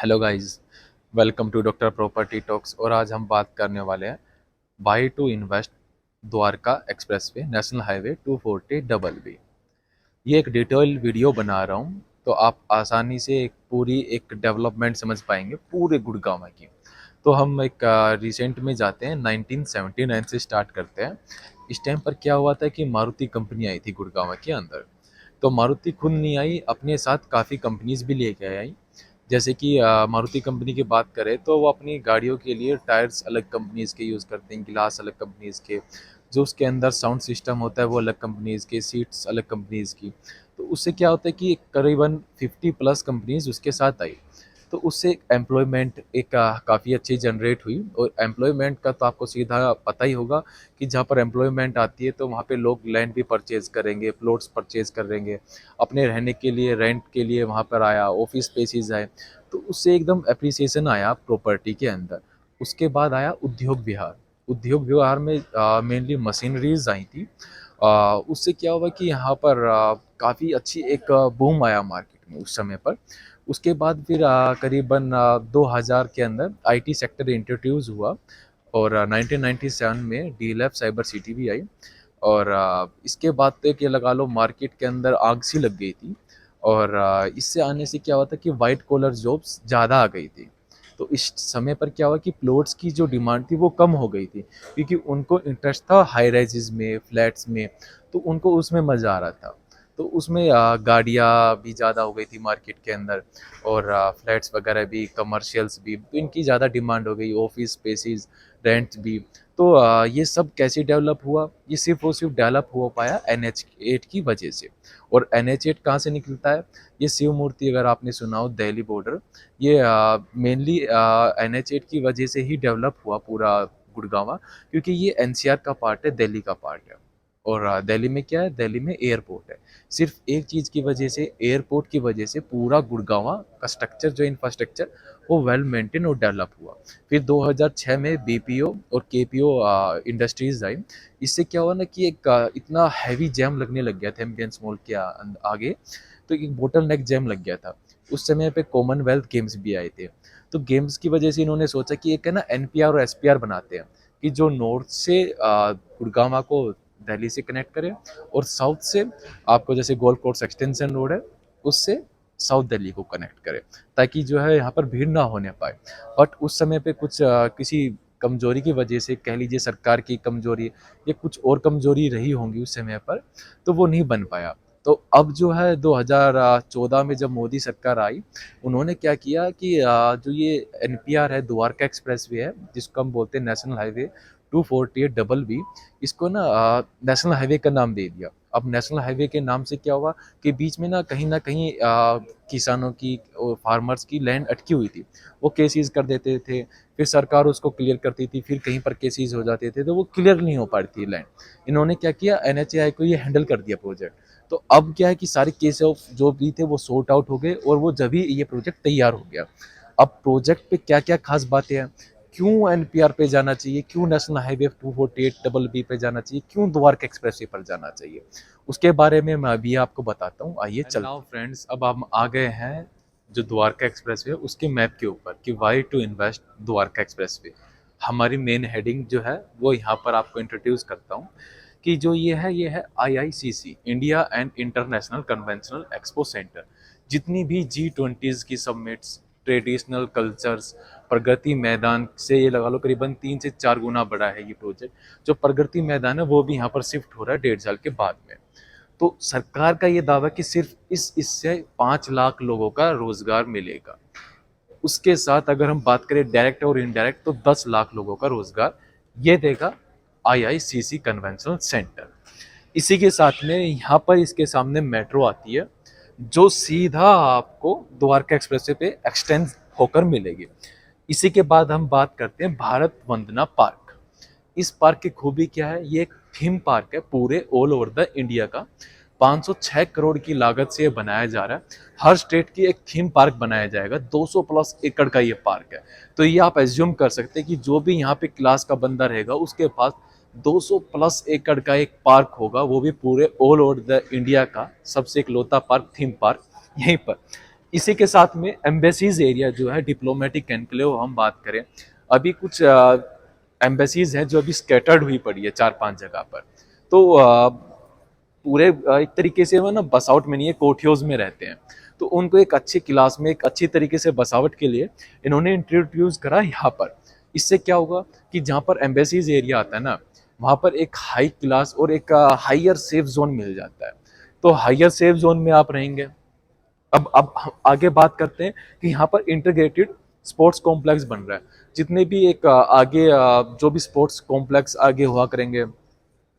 Hello guys, welcome to doctor property talks. और आज हम बात करने वाले हैं why to invest Dwarka expressway national highway 240 double B. ये एक डिटेल वीडियो बना रहा हूँ तो आप आसानी से एक पूरी एक डेवलपमेंट समझ पाएंगे पूरे गुड़गांव की। तो हम एक रिसेंट में जाते हैं, 1979 से स्टार्ट करते हैं। इस टाइम पर क्या हुआ था कि मारुति कंपनी आई थी गुड़गांव के अंदर। तो मारुति खुद नहीं आई, अपने साथ काफ़ी कंपनीज भी लेके आई। जैसे कि मारुति कंपनी की बात करें तो वो अपनी गाड़ियों के लिए टायर्स अलग कंपनीज़ के यूज़ करते हैं, गिलास अलग कंपनीज़ के, जो उसके अंदर साउंड सिस्टम होता है वो अलग कंपनीज़ के, सीट्स अलग कंपनीज़ की। तो उससे क्या होता है कि करीबन 50 प्लस कंपनीज़ उसके साथ आई। तो उससे एम्प्लॉयमेंट एक काफ़ी अच्छी जनरेट हुई। और एम्प्लॉयमेंट का तो आपको सीधा पता ही होगा कि जहाँ पर एम्प्लॉयमेंट आती है तो वहाँ पे लोग लैंड भी परचेज़ करेंगे, प्लॉट्स परचेज़ करेंगे, अपने रहने के लिए रेंट के लिए वहाँ पर आया, ऑफिस स्पेसिस आए। तो उससे एकदम एप्रिसिएशन आया प्रॉपर्टी के अंदर। उसके बाद आया उद्योग विहार। उद्योग विहार में मेनली मशीनरीज आई थी। उससे क्या हुआ कि यहाँ पर काफ़ी अच्छी एक बूम आया मार्केट में उस समय पर। उसके बाद फिर करीबन 2000 के अंदर आईटी सेक्टर इंट्रोड्यूस हुआ। और 1997 में डीएलएफ साइबर सिटी भी आई। और इसके बाद तो ये लगा लो मार्केट के अंदर आग सी लग गई थी। और इससे आने से क्या हुआ था कि वाइट कॉलर जॉब्स ज़्यादा आ गई थी। तो इस समय पर क्या हुआ कि प्लॉट्स की जो डिमांड थी वो कम हो गई थी, क्योंकि उनको इंटरेस्ट था हाई राइजेस में, फ्लैट्स में। तो उनको उसमें मज़ा आ रहा था। तो उसमें गाड़ियाँ भी ज़्यादा हो गई थी मार्केट के अंदर। और फ्लैट्स वगैरह भी, कमर्शियल्स भी, तो इनकी ज़्यादा डिमांड हो गई, ऑफिस स्पेसिस, रेंट भी। तो ये सब कैसे डेवलप हुआ? ये सिर्फ और सिर्फ डेवलप हो पाया NH8 की वजह से। और NH8 कहाँ से निकलता है? ये शिव मूर्ति, अगर आपने सुना हो, दिल्ली बॉर्डर, ये मेनली NH8 की वजह से ही डेवलप हुआ पूरा गुड़गांव, क्योंकि ये NCR का पार्ट है, दिल्ली का पार्ट है। और दिल्ली में क्या है? दिल्ली में एयरपोर्ट है। सिर्फ एक चीज़ की वजह से, एयरपोर्ट की वजह से पूरा गुड़गांव का स्ट्रक्चर, जो इंफ्रास्ट्रक्चर, वो वेल मेंटेन और डेवलप हुआ। फिर 2006 में BPO और KPO इंडस्ट्रीज आई। इससे क्या हुआ ना कि एक इतना हैवी जैम लगने लग गया था एम्बियंस मॉल के आगे। तो एक बोटल नेक जैम लग गया था। उस समय पे कॉमनवेल्थ गेम्स भी आए थे। तो गेम्स की वजह से इन्होंने सोचा कि एक है ना NPR और SPR बनाते हैं, कि जो नॉर्थ से गुड़गांव को दिल्ली से कनेक्ट करे, और साउथ से आपको जैसे गोल्फ कोर्स एक्सटेंशन रोड है, उससे साउथ दिल्ली को कनेक्ट करे, ताकि जो है यहाँ पर भीड़ ना होने पाए। बट उस समय पे कुछ किसी कमजोरी की वजह से, कह लीजिए सरकार की कमजोरी या कुछ और कमजोरी रही होंगी उस समय पर, तो वो नहीं बन पाया। तो अब जो है 2014 में जब मोदी सरकार आई, उन्होंने क्या किया कि जो ये NPR है, द्वारका एक्सप्रेस वे है, जिसको हम बोलते हैं नेशनल हाईवे 248 डबल बी, इसको ना नेशनल हाईवे का नाम दे दिया। अब नेशनल हाईवे के नाम से क्या हुआ कि बीच में ना कहीं किसानों की और फार्मर्स की लैंड अटकी हुई थी, वो केसेस कर देते थे। फिर सरकार उसको क्लियर करती थी, फिर कहीं पर केसेस हो जाते थे तो वो क्लियर नहीं हो पाती थी लैंड। इन्होंने क्या किया, NHAI को ये हैंडल कर दिया प्रोजेक्ट। तो अब क्या है कि सारे केस ऑफ जो भी थे वो सॉर्ट आउट हो गए, और वो जब भी ये प्रोजेक्ट तैयार हो गया। अब प्रोजेक्ट पे क्या क्या खास बातें हैं, क्यों NPR पे जाना चाहिए, क्यों नेशनल हाईवे 248 डबल बी पे जाना चाहिए, क्यों द्वारका एक्सप्रेस वे पर जाना चाहिए, उसके बारे में मैं अभी आपको बताता हूँ। आइए चलते। नाउ फ्रेंड्स, अब हम आ गए हैं जो द्वारका एक्सप्रेस वे उसके मैप के ऊपर, कि why to invest Dwarka express way. हमारी मेन हेडिंग जो है वो यहाँ पर आपको इंट्रोड्यूस करता हूँ, कि जो ये है IICC, India and international conventional expo centre. जितनी भी G20 की summits, traditional cultures, Pragati Maidan से ये लगा लो करीबन 3 से 4 गुना बड़ा है ये प्रोजेक्ट। जो प्रगति मैदान है वो भी यहाँ पर शिफ्ट हो रहा है 1.5 साल के बाद में। तो सरकार का ये दावा कि सिर्फ इससे 5 लाख लोगों का रोजगार मिलेगा। उसके साथ अगर हम बात करें डायरेक्ट और इनडायरेक्ट, तो 10 लाख लोगों का रोजगार ये देगा IICC कन्वेंशनल सेंटर। इसी के साथ में यहाँ पर इसके सामने मेट्रो आती है, जो सीधा आपको द्वारका एक्सप्रेसवे पे एक्सटेंड होकर मिलेगी। इसी के बाद हम बात करते हैं भारत वंदना पार्क। इस पार्क की खूबी क्या है? ये एक थीम पार्क है पूरे ऑल ओवर द इंडिया का। 506 करोड़ की लागत से ये बनाया जा रहा है। हर स्टेट की एक थीम पार्क बनाया जाएगा। 200 प्लस एकड़ का ये पार्क है। तो ये आप एज्यूम कर सकते हैं कि जो भी यहाँ पे क्लास का बंदा रहेगा उसके पास 200 प्लस एकड़ का एक पार्क होगा, वो भी पूरे ऑल ओवर द इंडिया का सबसे इकलौता पार्क, थीम पार्क यहीं पर। इसी के साथ में एम्बेसीज एरिया जो है, डिप्लोमेटिक एनक्लेव हम बात करें, अभी कुछ एम्बेसीज हैं जो अभी स्कैटर्ड हुई पड़ी है 4-5 जगह पर। तो पूरे एक तरीके से वो ना बसावट में नहीं है, कोठियोज में रहते हैं। तो उनको एक अच्छी क्लास में एक अच्छी तरीके से बसावट के लिए इन्होंने इंट्रोड्यूस करा यहाँ पर। इससे क्या होगा कि जहाँ पर एम्बेसीज एरिया आता है ना, वहाँ पर एक हाई क्लास और एक हाइयर सेफ जोन मिल जाता है। तो हाइयर सेफ जोन में आप रहेंगे। अब हम आगे बात करते हैं कि यहाँ पर इंटीग्रेटेड स्पोर्ट्स कॉम्प्लेक्स बन रहा है। जितने भी एक आगे जो भी स्पोर्ट्स कॉम्प्लेक्स आगे हुआ करेंगे,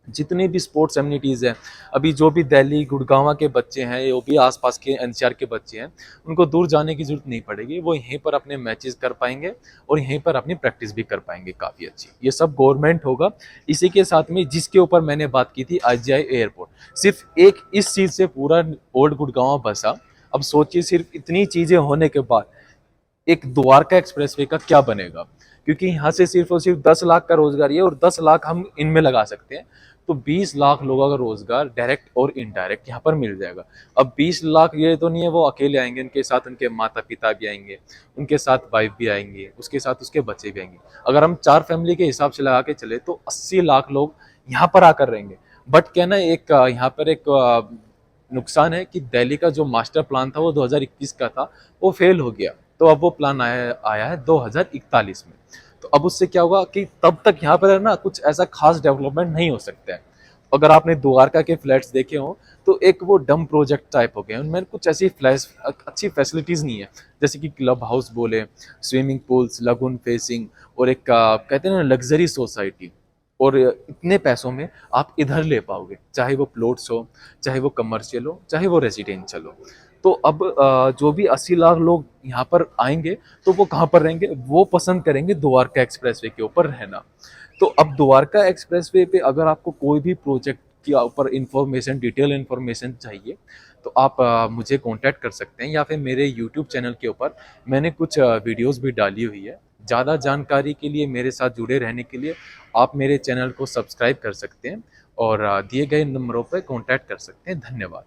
जितनी भी स्पोर्ट्स एम्यूनिटीज़ हैं, अभी जो भी दिल्ली गुड़गांव के बच्चे हैं, जो भी आसपास के एनसीआर के बच्चे हैं, उनको दूर जाने की जरूरत नहीं पड़ेगी। वो यहीं पर अपने मैचेस कर पाएंगे और यहीं पर अपनी प्रैक्टिस भी कर पाएंगे काफ़ी अच्छी। ये सब गवर्नमेंट होगा। इसी के साथ में जिसके ऊपर मैंने बात की थी, आईजीआई एयरपोर्ट, सिर्फ एक इस चीज़ से पूरा ओल्ड गुड़गांव बसा। अब सोचिए सिर्फ इतनी चीज़ें होने के बाद एक द्वारका एक्सप्रेसवे का क्या बनेगा, क्योंकि यहाँ से सिर्फ और सिर्फ 10 लाख का रोजगार ही है और 10 लाख हम इनमें लगा सकते हैं। तो 20 लाख लोगों का रोजगार डायरेक्ट और इनडायरेक्ट यहाँ पर मिल जाएगा। अब 20 लाख ये तो नहीं है वो अकेले आएंगे, उनके साथ उनके माता पिता भी आएंगे, उनके साथ वाइफ भी आएंगे, उसके साथ उसके बच्चे भी आएंगे। अगर हम 4 फैमिली के हिसाब से लगा के चले तो 80 लाख लोग यहाँ पर आकर रहेंगे। बट क्या ना, एक यहाँ पर एक नुकसान है कि दिल्ली का जो मास्टर प्लान था वो 2021 का था, वो फेल हो गया। तो अब वो प्लान आया है 2041 में। तो अब उससे क्या होगा कि तब तक यहाँ पर है ना कुछ ऐसा खास डेवलपमेंट नहीं हो सकता है। अगर आपने द्वारका के फ्लैट्स देखे हो तो एक वो डम प्रोजेक्ट टाइप हो गए, उनमें कुछ ऐसी फ्लैश अच्छी फैसिलिटीज नहीं है, जैसे कि क्लब हाउस बोले, स्विमिंग पूल्स, लगून फेसिंग, और एक कहते हैं ना लग्जरी सोसाइटी। और इतने पैसों में आप इधर ले पाओगे, चाहे वो प्लॉट्स हो, चाहे वो कमर्शियल हो, चाहे वो रेजिडेंशियल हो। तो अब जो भी 80 लाख लोग यहाँ पर आएंगे तो वो कहाँ पर रहेंगे, वो पसंद करेंगे द्वारका एक्सप्रेसवे के ऊपर रहना। तो अब द्वारका एक्सप्रेसवे पे अगर आपको कोई भी प्रोजेक्ट के ऊपर इंफॉर्मेशन, डिटेल इंफॉर्मेशन चाहिए, तो आप मुझे कांटेक्ट कर सकते हैं, या फिर मेरे यूट्यूब चैनल के ऊपर मैंने कुछ वीडियोस भी डाली हुई है। ज़्यादा जानकारी के लिए, मेरे साथ जुड़े रहने के लिए आप मेरे चैनल को सब्सक्राइब कर सकते हैं और दिए गए नंबरों पर कांटेक्ट कर सकते हैं। धन्यवाद।